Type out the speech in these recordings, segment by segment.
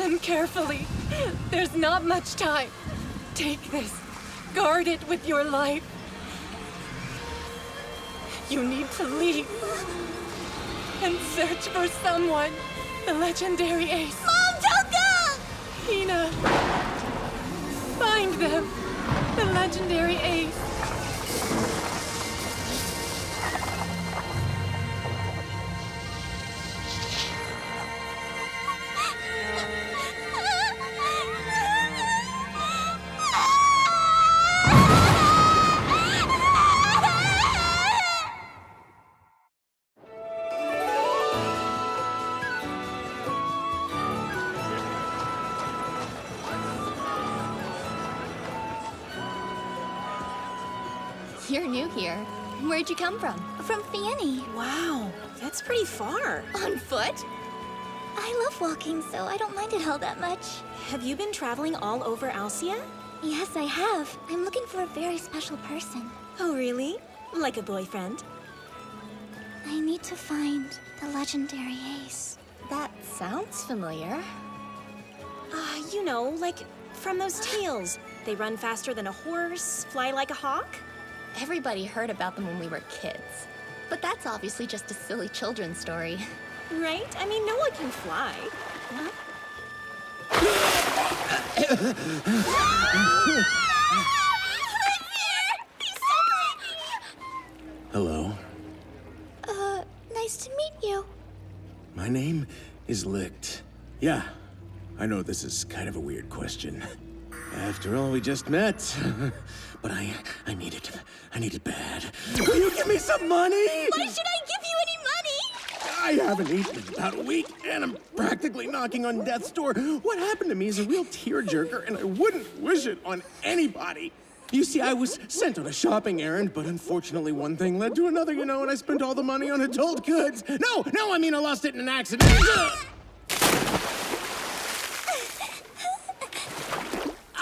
Listen carefully. There's not much time. Take this. Guard it with your life. You need to leave and search for someone. The legendary ace. Mom, don't go! Hina. Find them. The legendary ace. You're new here. Where'd you come from? From Fianny. Wow, that's pretty far. On foot? I love walking, so I don't mind it all that much. Have you been traveling all over Alcia? Yes, I have. I'm looking for a very special person. Oh, really? Like a boyfriend? I need to find the legendary ace. That sounds familiar. You know, like from those tales. They run faster than a horse, fly like a hawk. Everybody heard about them when we were kids. But that's obviously just a silly children's story. Right? I mean, no one can fly. Hello. Nice to meet you. My name is Licht. Yeah, I know this is kind of a weird question. After all, we just met. But I need it. I need it bad. Will you give me some money? Why should I give you any money? I haven't eaten in about a week, and I'm practically knocking on death's door. What happened to me is a real tearjerker, and I wouldn't wish it on anybody. You see, I was sent on a shopping errand, but unfortunately one thing led to another, you know, and I spent all the money on adult goods. No, I mean I lost it in an accident.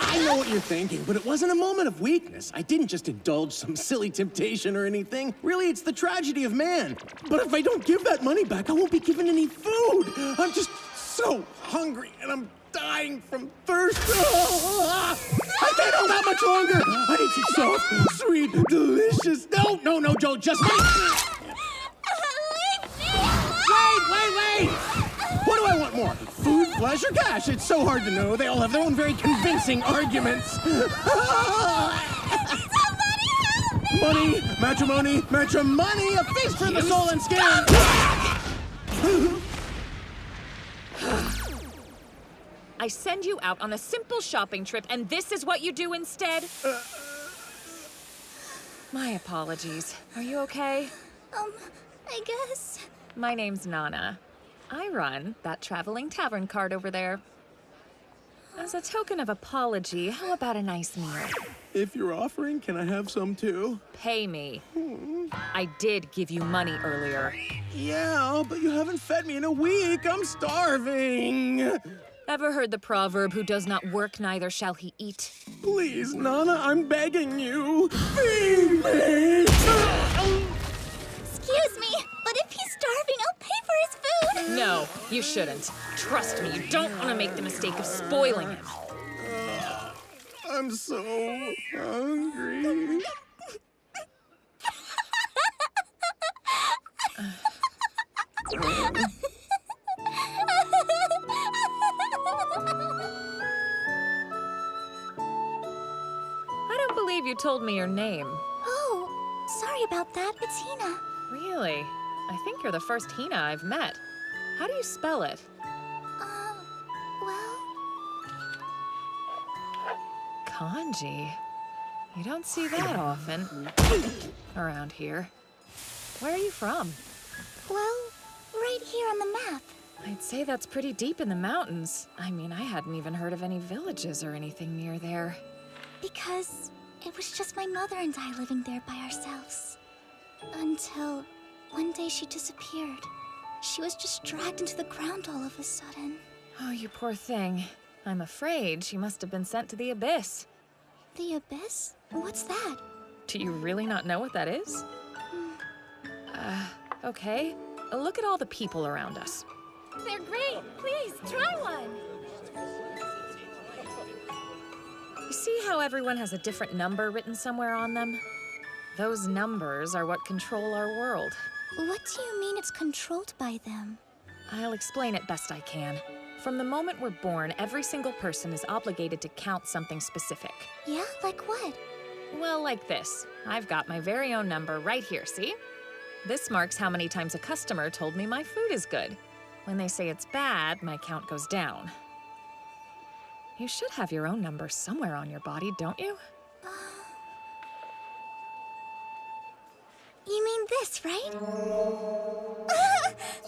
I know what you're thinking, but it wasn't a moment of weakness. I didn't just indulge some silly temptation or anything. Really, it's the tragedy of man. But if I don't give that money back, I won't be given any food. I'm just so hungry, and I'm dying from thirst. I can't hold out much longer. I need some soft, sweet, delicious. No, Joe, just wait. Wait. What do I want more? Food, flesh, or cash? It's so hard to know. They all have their own very convincing arguments. Money, matrimony, a feast for the soul and skin. I send you out on a simple shopping trip, and this is what you do instead? My apologies. Are you okay? I guess. My name's Nana. I run that traveling tavern cart over there. As a token of apology, how about a nice meal? If you're offering, can I have some too? Pay me. I did give you money earlier. Yeah, but you haven't fed me in a week. I'm starving. Ever heard the proverb, who does not work, neither shall he eat? Please, Nana, I'm begging you. Feed me. Excuse me, but if he's starving, I'll pay for his food. No, you shouldn't. Trust me, you don't want to make the mistake of spoiling him. I'm so hungry. I don't believe you told me your name. Oh, sorry about that. It's Hina. Really? I think you're the first Hina I've met. How do you spell it? Well... Kanji. You don't see that often around here. Where are you from? Well, right here on the map. I'd say that's pretty deep in the mountains. I mean, I hadn't even heard of any villages or anything near there. Because it was just my mother and I living there by ourselves. Until one day she disappeared. She was just dragged into the ground all of a sudden. Oh, you poor thing. I'm afraid she must have been sent to the Abyss. The Abyss? What's that? Do you really not know what that is? Okay. Look at all the people around us. They're great! Please, try one! You see how everyone has a different number written somewhere on them? Those numbers are what control our world. What do you mean it's controlled by them? I'll explain it best I can. From the moment we're born, every single person is obligated to count something specific. Yeah, like what? Well, like this. I've got my very own number right here, see? This marks how many times a customer told me my food is good. When they say it's bad, my count goes down. You should have your own number somewhere on your body, don't you? You mean this, right?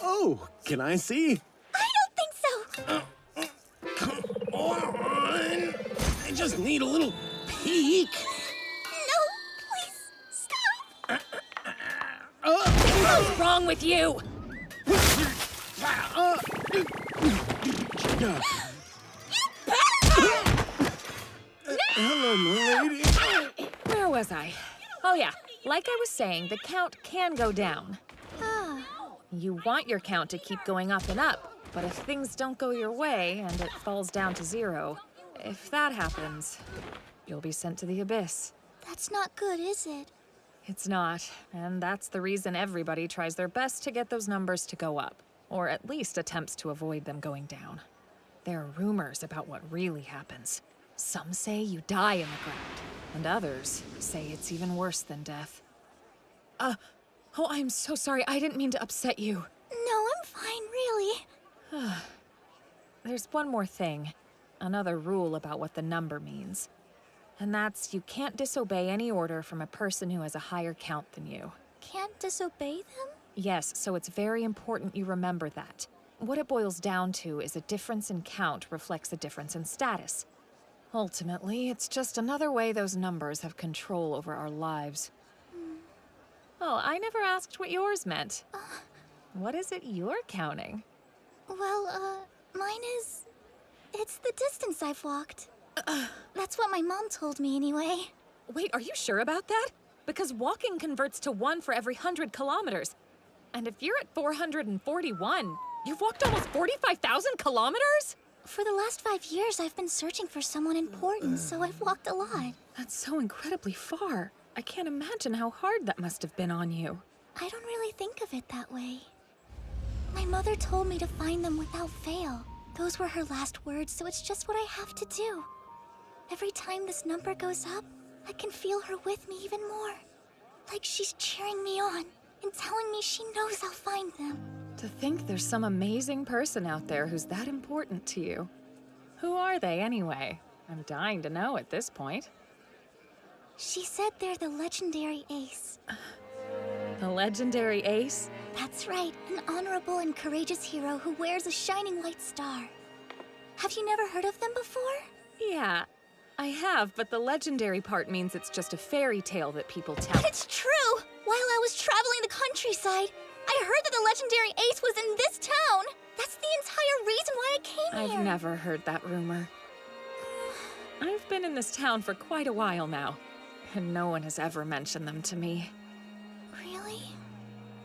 Oh, can I see? I don't think so! Come on! I just need a little peek. No, please, stop! What's wrong with you? Hello, my lady. Where was I? Oh yeah, like I was saying, the count can go down. You want your count to keep going up and up, but if things don't go your way and it falls down to 0, if that happens, you'll be sent to the abyss. That's not good, is it? It's not, and that's the reason everybody tries their best to get those numbers to go up, or at least attempts to avoid them going down. There are rumors about what really happens. Some say you die in the ground, and others say it's even worse than death. Oh, I'm so sorry. I didn't mean to upset you. No, I'm fine, really. There's one more thing. Another rule about what the number means. And that's you can't disobey any order from a person who has a higher count than you. Can't disobey them? Yes, so it's very important you remember that. What it boils down to is a difference in count reflects a difference in status. Ultimately, it's just another way those numbers have control over our lives. Oh, I never asked what yours meant. What is it you're counting? Well, mine is... It's the distance I've walked. That's what my mom told me anyway. Wait, are you sure about that? Because walking converts to 1 for every 100 kilometers. And if you're at 441, you've walked almost 45,000 kilometers? For the last 5 years, I've been searching for someone important, so I've walked a lot. That's so incredibly far. I can't imagine how hard that must have been on you. I don't really think of it that way. My mother told me to find them without fail. Those were her last words, so it's just what I have to do. Every time this number goes up, I can feel her with me even more. Like she's cheering me on and telling me she knows I'll find them. To think there's some amazing person out there who's that important to you. Who are they anyway? I'm dying to know at this point. She said they're the legendary ace. The legendary ace? That's right, an honorable and courageous hero who wears a shining white star. Have you never heard of them before? Yeah, I have, but the legendary part means it's just a fairy tale that people tell. But it's true! While I was traveling the countryside, I heard that the legendary ace was in this town! That's the entire reason why I came here! I've never heard that rumor. I've been in this town for quite a while now, and no one has ever mentioned them to me. Really?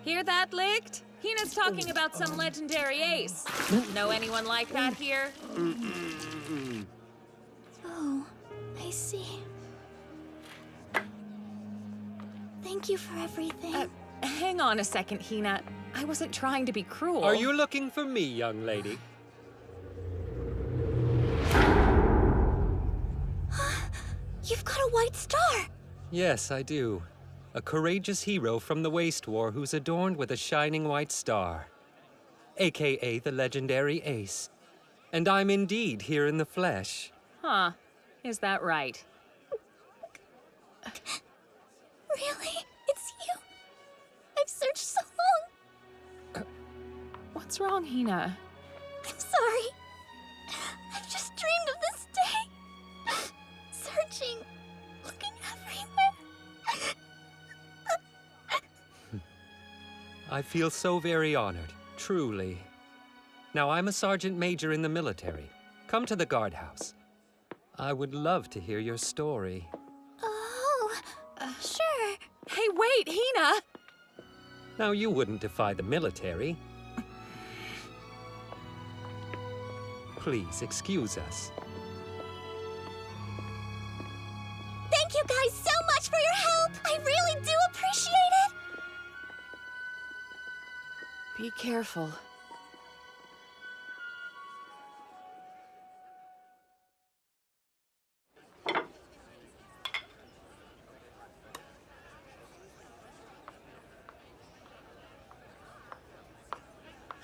Hear that, Licht? Hina's talking about some legendary ace. Know anyone like that here? Oh, I see. Thank you for everything. Hang on a second, Hina. I wasn't trying to be cruel. Are you looking for me, young lady? You've got a white star! Yes, I do. A courageous hero from the Waste War who's adorned with a shining white star. AKA the legendary Ace. And I'm indeed here in the flesh. Huh. Is that right? Really? It's you? I've searched so long! What's wrong, Hina? I'm sorry. I've just dreamed of this day. Searching, looking everywhere. I feel so very honored, truly. Now, I'm a sergeant major in the military. Come to the guardhouse. I would love to hear your story. Oh, sure. Hey, wait, Hina! Now, you wouldn't defy the military. Please excuse us. Thank you guys so much for your help! I really do appreciate it! Be careful.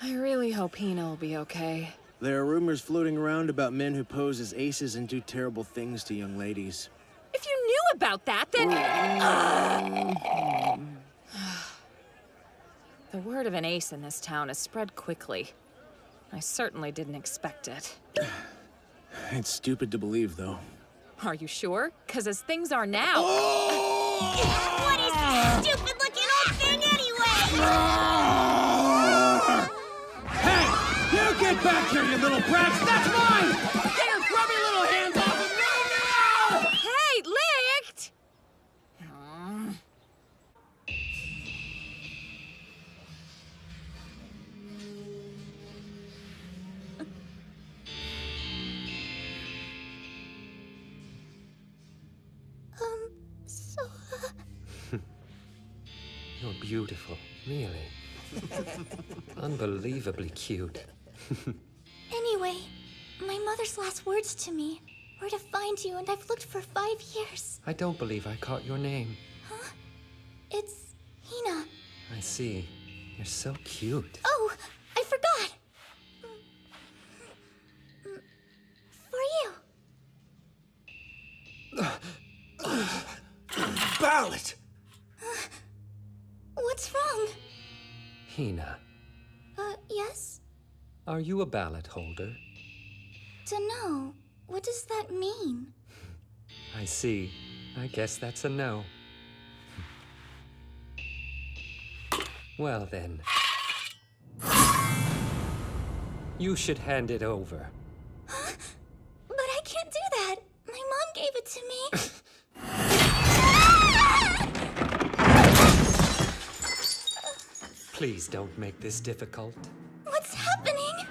I really hope Hina will be okay. There are rumors floating around about men who pose as aces and do terrible things to young ladies. If you knew about that, then... The word of an ace in this town has spread quickly. I certainly didn't expect it. It's stupid to believe, though. Are you sure? Because as things are now... What is this stupid-looking old thing anyway? Hey! You get back here, you little brats! That's mine! Get your grubby little hands off of me now! Hey, licked! So, You're beautiful, really. Unbelievably cute. anyway, my mother's last words to me were to find you, and I've looked for 5 years. I don't believe I caught your name. It's Hina. I see. You're so cute. Oh, I forgot. For you. Ballot! What's wrong? Hina, Yes? are you a ballot holder? Dunno. What does that mean? I see. I guess that's a no. Well then. You should hand it over. But I can't do that. My mom gave it to me. Please don't make this difficult. What's happening?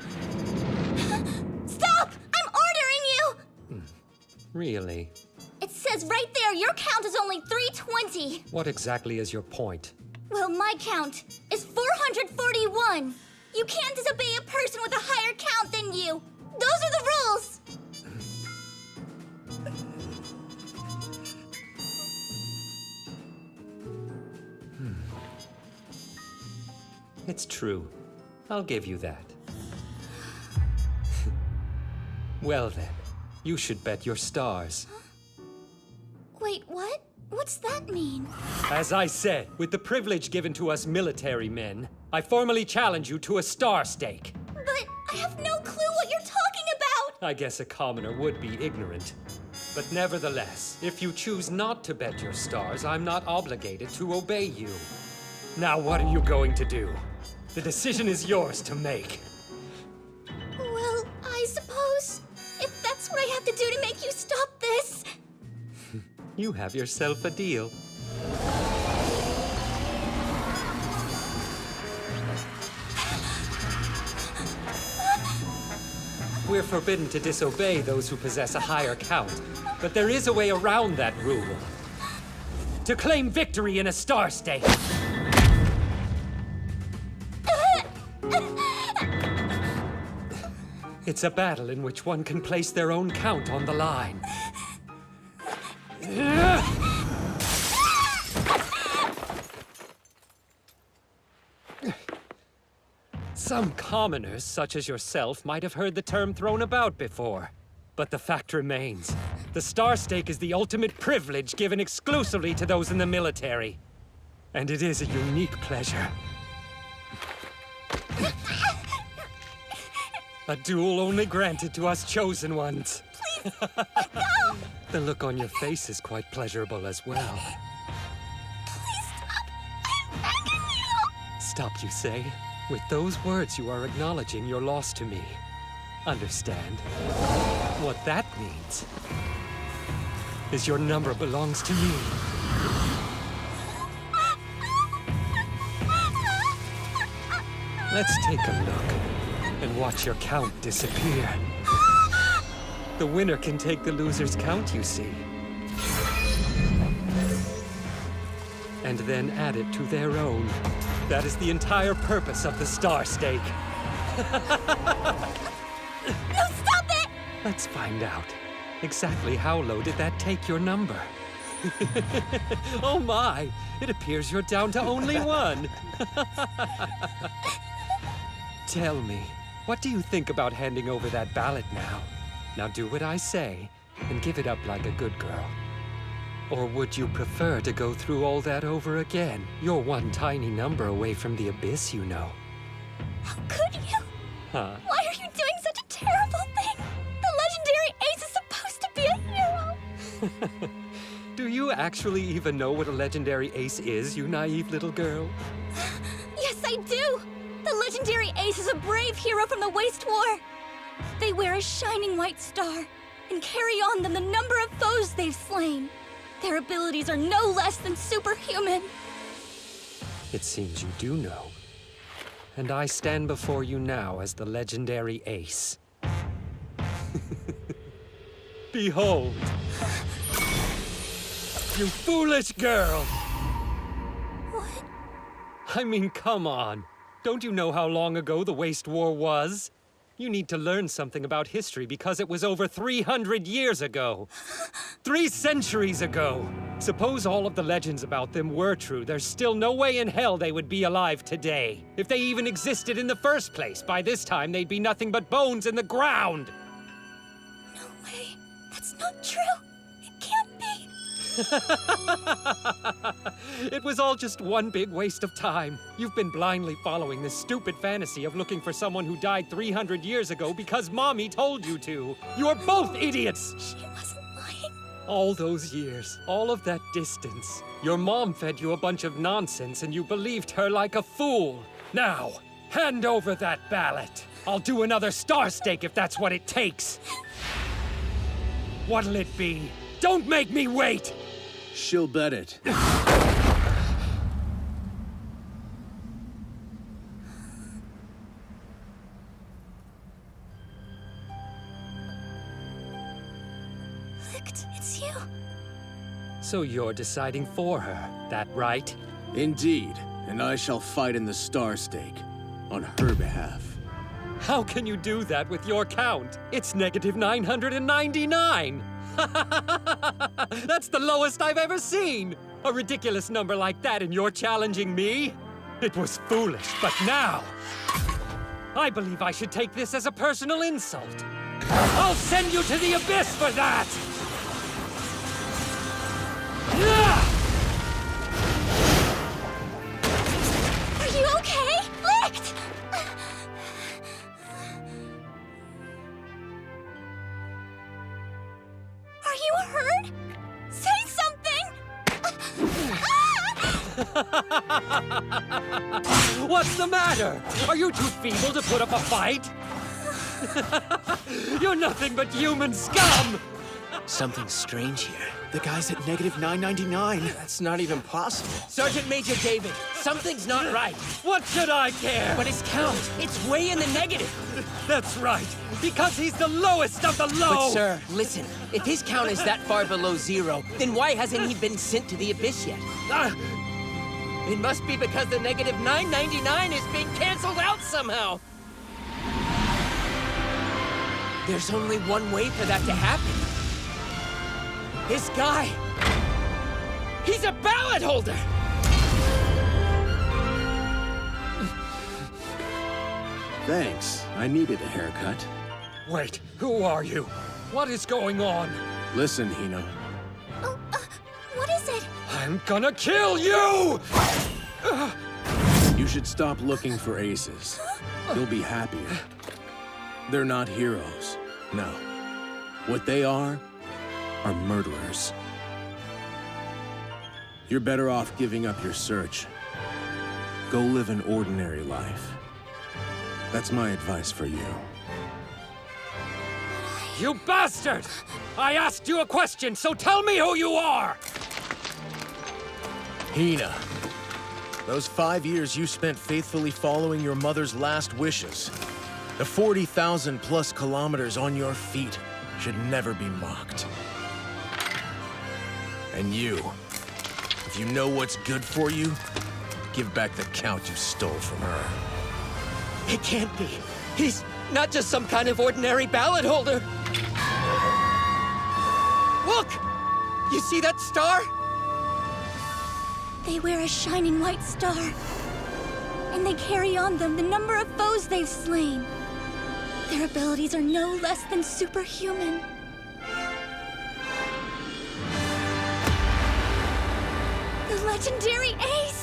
Stop! I'm ordering you! Really? It says right there your count is only 320. What exactly is your point? Well, my count is 441. You can't disobey a person with a higher count than you. Those are the rules. It's true. I'll give you that. Well then, you should bet your stars. Wait, what? What's that mean? As I said, with the privilege given to us military men, I formally challenge you to a star stake. But I have no clue what you're talking about. I guess a commoner would be ignorant. But nevertheless, if you choose not to bet your stars, I'm not obligated to obey you. Now what are you going to do? The decision is yours to make. Well, I suppose if that's what I have to do to make you stop this. You have yourself a deal. We're forbidden to disobey those who possess a higher count, but there is a way around that rule. To claim victory in a star stake. It's a battle in which one can place their own count on the line. Some commoners, such as yourself, might have heard the term thrown about before. But the fact remains, the star stake is the ultimate privilege given exclusively to those in the military. And it is a unique pleasure. A duel only granted to us chosen ones. Please, let go! The look on your face is quite pleasurable as well. Please stop! I'm begging you! Stop, you say? With those words, you are acknowledging your loss to me. Understand? What that means is your number belongs to me. Let's take a look. and watch your count disappear. The winner can take the loser's count, you see. And then add it to their own. That is the entire purpose of the star stake. No, stop it! Let's find out. Exactly how low did that take your number? Oh my! It appears you're down to only one. Tell me, what do you think about handing over that ballot now? Now do what I say, and give it up like a good girl. Or would you prefer to go through all that over again? You're one tiny number away from the abyss, you know. How could you? Huh? Why are you doing such a terrible thing? The legendary Ace is supposed to be a hero! Do you actually even know what a legendary ace is, you naive little girl? Yes, I do! The legendary Ace is a brave hero from the Waste War. They wear a shining white star and carry on them the number of foes they've slain. Their abilities are no less than superhuman. It seems you do know. And I stand before you now as the legendary Ace. Behold! You foolish girl! What? I mean, come on. Don't you know how long ago the Waste War was? You need to learn something about history because it was over 300 years ago. 3 centuries ago. Suppose all of the legends about them were true. There's still no way in hell they would be alive today. If they even existed in the first place, by this time they'd be nothing but bones in the ground. No way. That's not true. It can't be. It was all just one big waste of time. You've been blindly following this stupid fantasy of looking for someone who died 300 years ago because Mommy told you to. You're both idiots! She wasn't lying. All those years, all of that distance. Your mom fed you a bunch of nonsense and you believed her like a fool. Now, hand over that ballot. I'll do another star stake if that's what it takes. What'll it be? Don't make me wait! She'll bet it. Licht, it's you. So you're deciding for her, that right? Indeed, and I shall fight in the star stake on her behalf. How can you do that with your count? It's negative 999! That's the lowest I've ever seen! A ridiculous number like that and you're challenging me? It was foolish, but now... I believe I should take this as a personal insult. I'll send you to the abyss for that! Are you okay? Licht! Are you hurt? Say something! What's the matter? Are you too feeble to put up a fight? You're nothing but human scum! Something's strange here. The guy's at negative 999. That's not even possible. Sergeant Major David, something's not right. What should I care? But his count, it's way in the negative. That's right, because he's the lowest of the low! But sir, listen, if his count is that far below 0, then why hasn't he been sent to the abyss yet? It must be because the negative 999 is being canceled out somehow. There's only one way for that to happen. This guy, he's a ballot holder! Thanks. I needed a haircut. Wait, who are you? What is going on? Listen, Hina. Oh, what is it? I'm gonna kill you! You should stop looking for aces. You'll be happier. They're not heroes. No. What they are murderers. You're better off giving up your search. Go live an ordinary life. That's my advice for you. You bastard! I asked you a question, so tell me who you are! Hina, those 5 years you spent faithfully following your mother's last wishes, The 40,000 plus kilometers on your feet should never be mocked. And you, if you know what's good for you, give back the count you stole from her. It can't be. He's not just some kind of ordinary ballot holder. Look! You see that star? They wear a shining white star. And they carry on them the number of foes they've slain. Their abilities are no less than superhuman. The legendary Ace!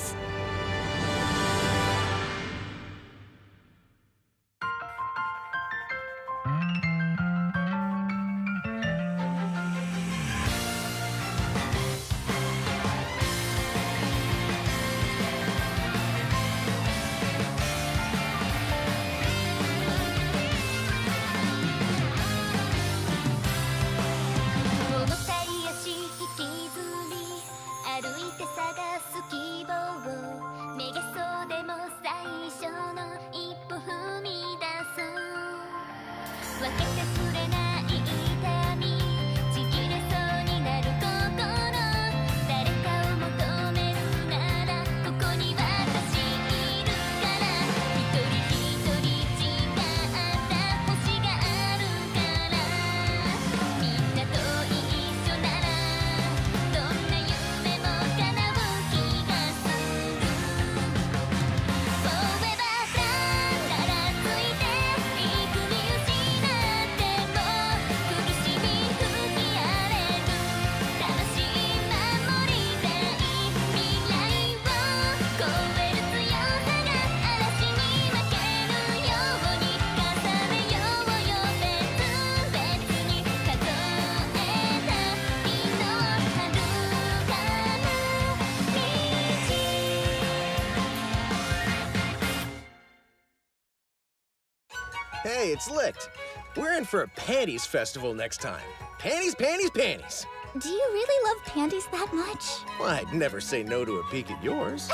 Hey, it's licked. We're in for a panties festival next time. Panties, panties, panties. Do you really love panties that much? Well, I'd never say no to a peek at yours.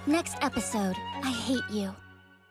Next episode, I Hate You.